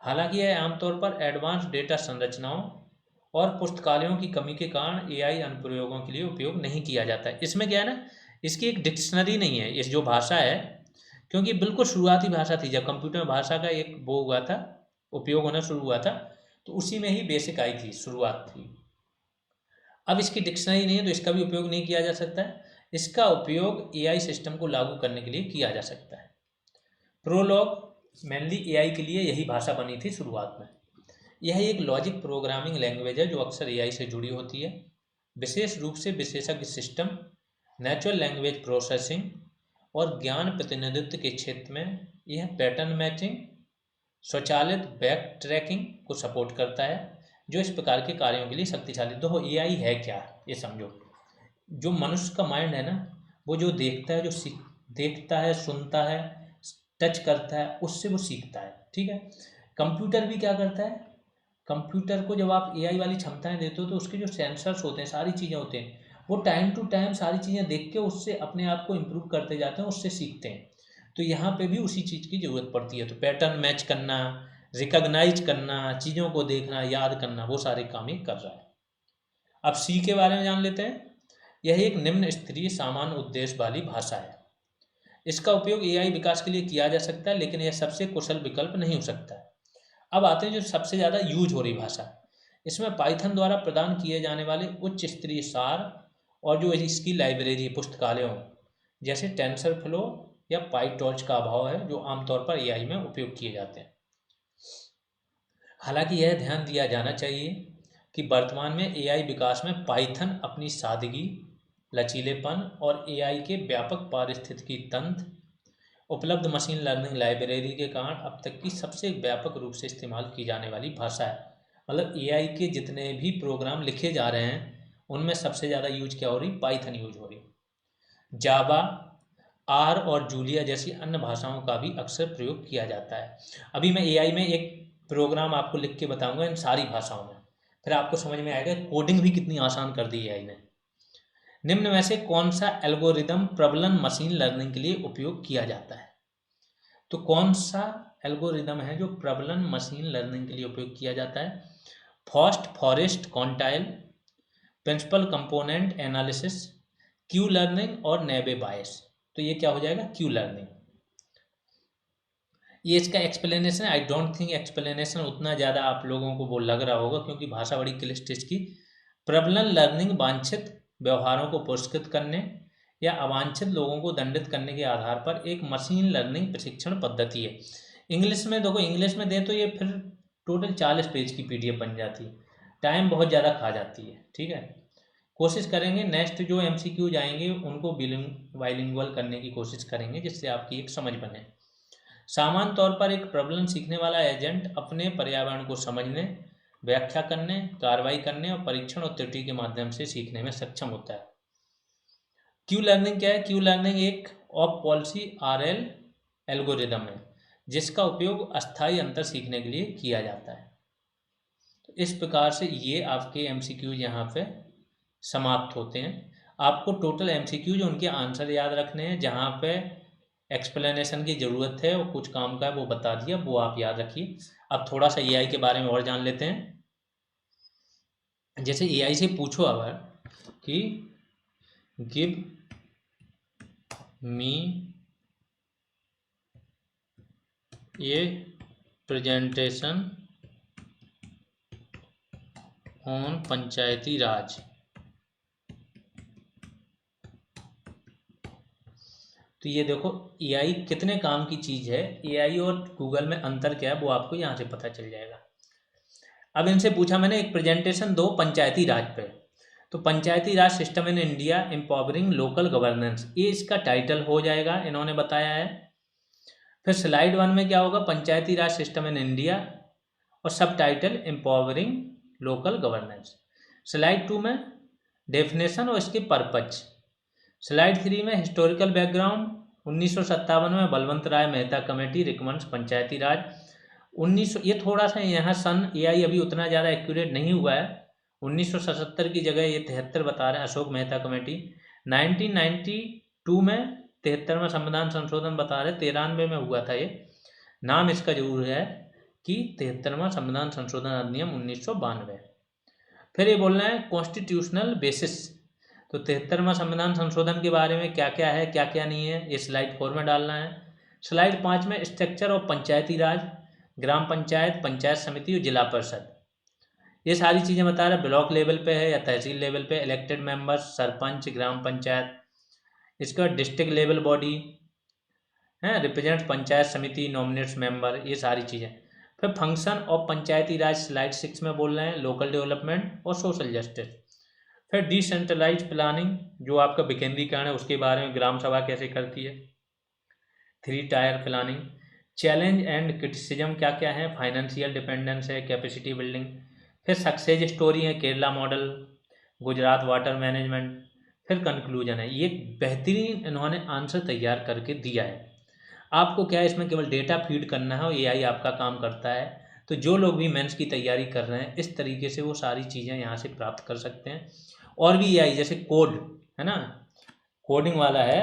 हालांकि यह आमतौर पर एडवांस डेटा संरचनाओं और पुस्तकालयों की कमी के कारण एआई अनुप्रयोगों के लिए उपयोग नहीं किया जाता है। इसमें क्या है ना, इसकी एक डिक्शनरी नहीं है इस जो भाषा है, क्योंकि बिल्कुल शुरुआती भाषा थी। जब कंप्यूटर भाषा का एक वो हुआ था, उपयोग होना शुरू हुआ था, तो उसी में ही बेसिक आई थी, शुरुआत थी। अब इसकी डिक्शनरी नहीं है तो इसका भी उपयोग नहीं किया जा सकता है। इसका उपयोग एआई सिस्टम को लागू करने के लिए किया जा सकता है। प्रोलॉग मेनली एआई के लिए यही भाषा बनी थी शुरुआत में। यह एक लॉजिक प्रोग्रामिंग लैंग्वेज है जो अक्सर एआई से जुड़ी होती है, विशेष रूप से विशेषज्ञ सिस्टम, नेचुरल लैंग्वेज प्रोसेसिंग और ज्ञान प्रतिनिधित्व के क्षेत्र में। यह पैटर्न मैचिंग, स्वचालित बैक ट्रैकिंग को सपोर्ट करता है, जो इस प्रकार के कार्यों के लिए शक्तिशाली। तो एआई है क्या, ये समझो। जो मनुष्य का माइंड है ना, वो जो देखता है, जो देखता है, सुनता है, टच करता है, उससे वो सीखता है। ठीक है, कंप्यूटर भी क्या करता है, कंप्यूटर को जब आप एआई वाली क्षमताएं देते हो तो उसके जो सेंसर्स होते हैं, सारी चीज़ें होते हैं, वो टाइम टू टाइम सारी चीज़ें देख के उससे अपने आप को इम्प्रूव करते जाते हैं, उससे सीखते हैं। तो यहाँ पे भी उसी चीज़ की ज़रूरत पड़ती है। तो पैटर्न मैच करना, रिकॉग्नाइज करना, चीज़ों को देखना, याद करना, वो सारे काम ही कर रहा है। अब सी के बारे में जान लेते हैं। यह एक निम्न स्तरीय सामान्य उद्देश्य वाली भाषा है। इसका उपयोग एआई विकास के लिए किया जा सकता है, लेकिन यह सबसे कुशल विकल्प नहीं हो सकता है। अब आते हैं जो सबसे ज़्यादा यूज हो रही भाषा। इसमें पाइथन द्वारा प्रदान किए जाने वाले उच्च स्तरीय सार और जो इसकी लाइब्रेरी पुस्तकालयों जैसे टेंसरफ्लो या पाइटॉर्च का अभाव है, जो आमतौर पर एआई में उपयोग किए जाते हैं। हालांकि यह ध्यान दिया जाना चाहिए कि वर्तमान में एआई विकास में पाइथन अपनी सादगी, लचीलेपन और एआई के व्यापक पारिस्थितिकी तंत्र, उपलब्ध मशीन लर्निंग लाइब्रेरी के कारण अब तक की सबसे व्यापक रूप से इस्तेमाल की जाने वाली भाषा है। मतलब एआई के जितने भी प्रोग्राम लिखे जा रहे हैं उनमें सबसे ज़्यादा यूज क्या हो रही, पाइथन यूज हो रही। जावा, आर और जूलिया जैसी अन्य भाषाओं का भी अक्सर प्रयोग किया जाता है। अभी मैं एआई में एक प्रोग्राम आपको लिख के बताऊंगा इन सारी भाषाओं में, फिर आपको समझ में आएगा कोडिंग भी कितनी आसान कर दी है एआई ने। निम्न में से कौन सा एल्गोरिदम प्रबलन मशीन लर्निंग के लिए उपयोग किया जाता है? तो कौन सा एल्गोरिदम है जो प्रबलन मशीन लर्निंग के लिए उपयोग किया जाता है? First forest quantile, principal component analysis, Q learning और नेबे बायस। तो ये क्या हो जाएगा, क्यू लर्निंग। ये इसका एक्सप्लेनेशन है। आई डोंट थिंक एक्सप्लेनेशन उतना ज़्यादा आप लोगों को वो लग रहा होगा क्योंकि भाषा बड़ी क्लिष्ट इसकी। प्रबलन लर्निंग वांछित व्यवहारों को पुरस्कृत करने या अवांछित लोगों को दंडित करने के आधार पर एक मशीन लर्निंग प्रशिक्षण पद्धति है। इंग्लिश में देखो, इंग्लिश में दे तो ये फिर टोटल 40 पेज की पीडीएफ बन जाती है, टाइम बहुत ज़्यादा खा जाती है। ठीक है, कोशिश करेंगे नेक्स्ट जो एमसीक्यूज आएंगे उनको बाइलिंगुअल करने की कोशिश करेंगे जिससे आपकी एक समझ बने। सामान्य तौर पर एक प्रबलन सीखने वाला एजेंट अपने पर्यावरण को समझने, व्याख्या करने, कार्रवाई करने और परीक्षण और त्रुटि के माध्यम से सीखने में सक्षम होता है। क्यू लर्निंग क्या है? क्यू लर्निंग एक ऑफ पॉलिसी आरएल एल्गोरिदम है जिसका उपयोग अस्थायी अंतर सीखने के लिए किया जाता है। तो इस प्रकार से ये आपके एमसीक्यूज यहाँ पे समाप्त होते हैं। आपको टोटल एमसीक्यूज उनके आंसर याद रखने हैं, जहाँ पे एक्सप्लेनेशन की ज़रूरत है और कुछ काम का है वो बता दिया, वो आप याद रखिए। अब थोड़ा सा एआई के बारे में और जान लेते हैं। जैसे एआई से पूछो अगर कि give me a presentation on Panchayati Raj, तो ये देखो एआई कितने काम की चीज़ है। एआई और गूगल में अंतर क्या है वो आपको यहाँ से पता चल जाएगा। अब इनसे पूछा मैंने एक प्रेजेंटेशन दो पंचायती राज पे, तो Panchayati Raj system in India empowering local governance, ये इसका टाइटल हो जाएगा, इन्होंने बताया है। फिर स्लाइड 1 में क्या होगा, पंचायती राज सिस्टम इन इंडिया और सब title empowering local governance. Slide 2 में डेफिनेशन और इसके पर्पज। स्लाइड 3 में हिस्टोरिकल बैकग्राउंड, 1957 में बलवंत राय मेहता कमेटी रिकमेंड्स पंचायती राज। 1900, ये थोड़ा सा यहाँ सन एआई अभी उतना ज़्यादा एक्यूरेट नहीं हुआ है, 1977 की जगह ये 73 बता रहे हैं अशोक मेहता कमेटी। 1992 में 73वां संविधान संशोधन बता रहे, 93 में हुआ था ये, नाम इसका जरूर है कि 73वां संविधान संशोधन अधिनियम 1992। फिर ये बोल रहे हैं कॉन्स्टिट्यूशनल बेसिस, तो 73वां संविधान संशोधन के बारे में क्या क्या है क्या क्या नहीं है ये स्लाइड 4 में डालना है। स्लाइड 5 में स्ट्रक्चर ऑफ पंचायती राज, ग्राम पंचायत, पंचायत समिति और जिला परिषद, ये सारी चीज़ें बता रहा है। ब्लॉक लेवल पे है या तहसील लेवल पे, इलेक्टेड मेंबर्स, सरपंच, ग्राम पंचायत, इसका डिस्ट्रिक्ट लेवल बॉडी है, रिप्रेजेंट पंचायत समिति, नॉमिनेट्स मेंबर, ये सारी चीज़ें। फिर function of Panchayati Raj slide 6 में बोल रहे हैं लोकल डेवलपमेंट और सोशल जस्टिस। फिर डिसेंट्रलाइज प्लानिंग, जो आपका विकेंद्रीकरण है उसके बारे में, ग्राम सभा कैसे करती है। 3 tyre planning, challenge and criticism क्या क्या है, फाइनेंशियल डिपेंडेंस है, कैपेसिटी बिल्डिंग। फिर सक्सेस स्टोरी है, Kerala model, Gujarat water management. फिर कंक्लूजन है। ये बेहतरीन इन्होंने आंसर तैयार करके दिया है। आपको क्या है इसमें केवल डेटा फीड करना है और एआई आपका काम करता है। तो जो लोग भी मेंस की तैयारी कर रहे हैं इस तरीके से वो सारी चीज़ें यहाँ से प्राप्त कर सकते हैं। और भी एआई जैसे कोड है ना, कोडिंग वाला है,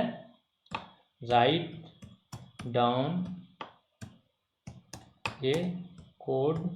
राइट डाउन ये कोड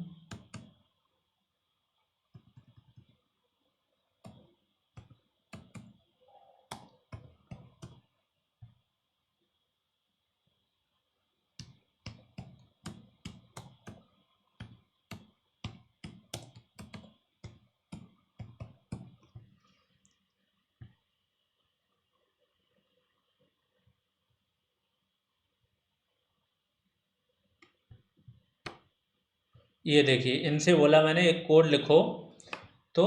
ये देखिए, इनसे बोला मैंने एक कोड लिखो, तो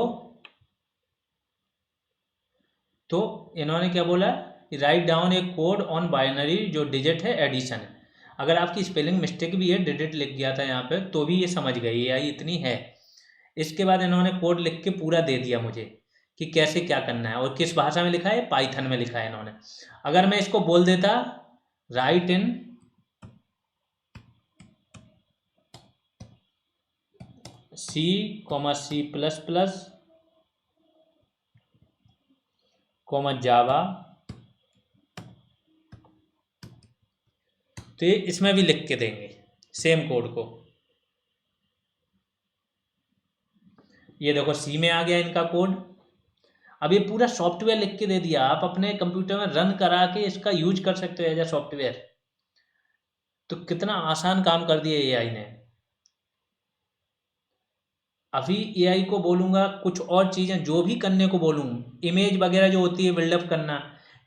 इन्होंने क्या बोला, write down A code on binary, जो डिजिट है एडिशन है। अगर आपकी स्पेलिंग मिस्टेक भी है, डिजिट लिख गया था यहाँ पे, तो भी ये समझ गई, एआई इतनी है। इसके बाद इन्होंने कोड लिख के पूरा दे दिया मुझे कि कैसे क्या करना है, और किस भाषा में लिखा है, पाइथन में लिखा है इन्होंने। अगर मैं इसको बोल देता राइट इन C++, जावा, तो ये इसमें भी लिख के देंगे सेम कोड को। ये देखो सी में आ गया इनका कोड। अब ये पूरा सॉफ्टवेयर लिख के दे दिया, आप अपने कंप्यूटर में रन करा के इसका यूज कर सकते हो एज ए सॉफ्टवेयर। तो कितना आसान काम कर दिया एआई ने। अभी एआई को बोलूँगा कुछ और चीज़ें जो भी करने को बोलूँ, इमेज वगैरह जो होती है बिल्डअप करना,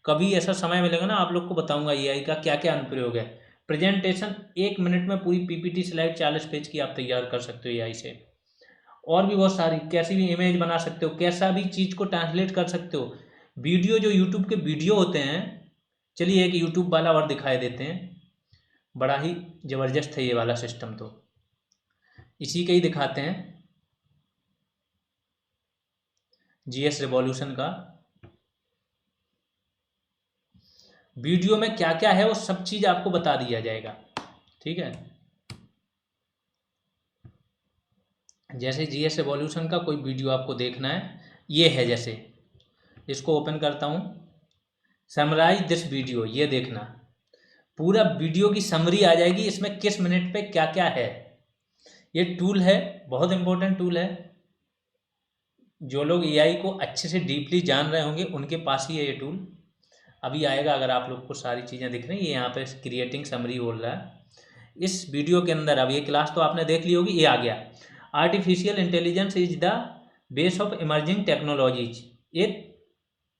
कभी ऐसा समय मिलेगा ना आप लोग को बताऊंगा एआई का क्या क्या अनुप्रयोग है। प्रेजेंटेशन 1 मिनट में पूरी पीपीटी स्लाइड 40 पेज की आप तैयार कर सकते हो एआई से। और भी बहुत सारी, कैसी भी इमेज बना सकते हो, कैसा भी चीज़ को ट्रांसलेट कर सकते हो। वीडियो, जो यूट्यूब के वीडियो होते हैं, चलिए एक यूट्यूब वाला और दिखाई देते हैं, बड़ा ही ज़बरदस्त है ये वाला सिस्टम, तो इसी का ही दिखाते हैं, जीएस रिवॉल्यूशन का। वीडियो में क्या क्या है वो सब चीज़ आपको बता दिया जाएगा, ठीक है। जैसे जीएस रिवॉल्यूशन का कोई वीडियो आपको देखना है, ये है, जैसे इसको ओपन करता हूँ, समराइज दिस वीडियो, ये देखना, पूरा वीडियो की समरी आ जाएगी, इसमें किस मिनट पे क्या क्या है। ये टूल है, बहुत इंपॉर्टेंट टूल है। जो लोग एआई को अच्छे से डीपली जान रहे होंगे उनके पास ही है ये टूल। अभी आएगा, अगर आप लोग को सारी चीज़ें दिख रही हैं, ये यहाँ पे क्रिएटिंग समरी बोल रहा है। इस वीडियो के अंदर, अब ये क्लास तो आपने देख ली होगी, ये आ गया, artificial intelligence is the base of emerging technologies, ये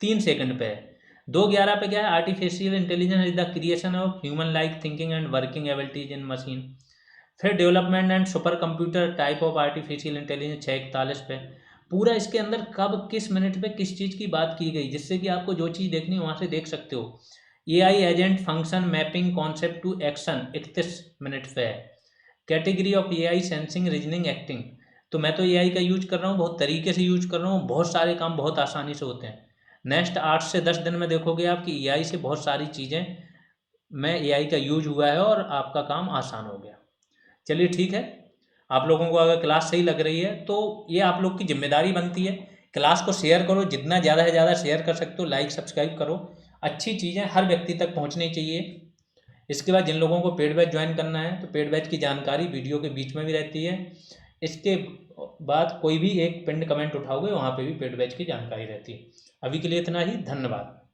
3 सेकंड पे है। 2:11 पे क्या है, artificial intelligence is the creation of human like thinking and working abilities in machine. फिर development and super computer type of artificial intelligence 6:41 पे। पूरा इसके अंदर कब किस मिनट पे किस चीज़ की बात की गई, जिससे कि आपको जो चीज़ देखनी है वहाँ से देख सकते हो। AI agent function mapping concept to action 31 minute पे है। Category of AI sensing reasoning acting. तो मैं तो एआई का यूज कर रहा हूँ, बहुत तरीके से यूज कर रहा हूँ, बहुत सारे काम बहुत आसानी से होते हैं। नेक्स्ट 8 से 10 दिन में देखोगे आप कि एआई से बहुत सारी चीज़ें में एआई का यूज हुआ है और आपका काम आसान हो गया। चलिए ठीक है, आप लोगों को अगर क्लास सही लग रही है तो ये आप लोग की जिम्मेदारी बनती है, क्लास को शेयर करो, जितना ज़्यादा से ज़्यादा शेयर कर सकते हो, लाइक सब्सक्राइब करो। अच्छी चीज़ें हर व्यक्ति तक पहुँचनी चाहिए। इसके बाद जिन लोगों को पेड बैच ज्वाइन करना है, तो पेड बैच की जानकारी वीडियो के बीच में भी रहती है। इसके बाद कोई भी एक पिंड कमेंट उठाओगे, वहाँ पे भी पेड बैच की जानकारी रहती है। अभी के लिए इतना ही, धन्यवाद।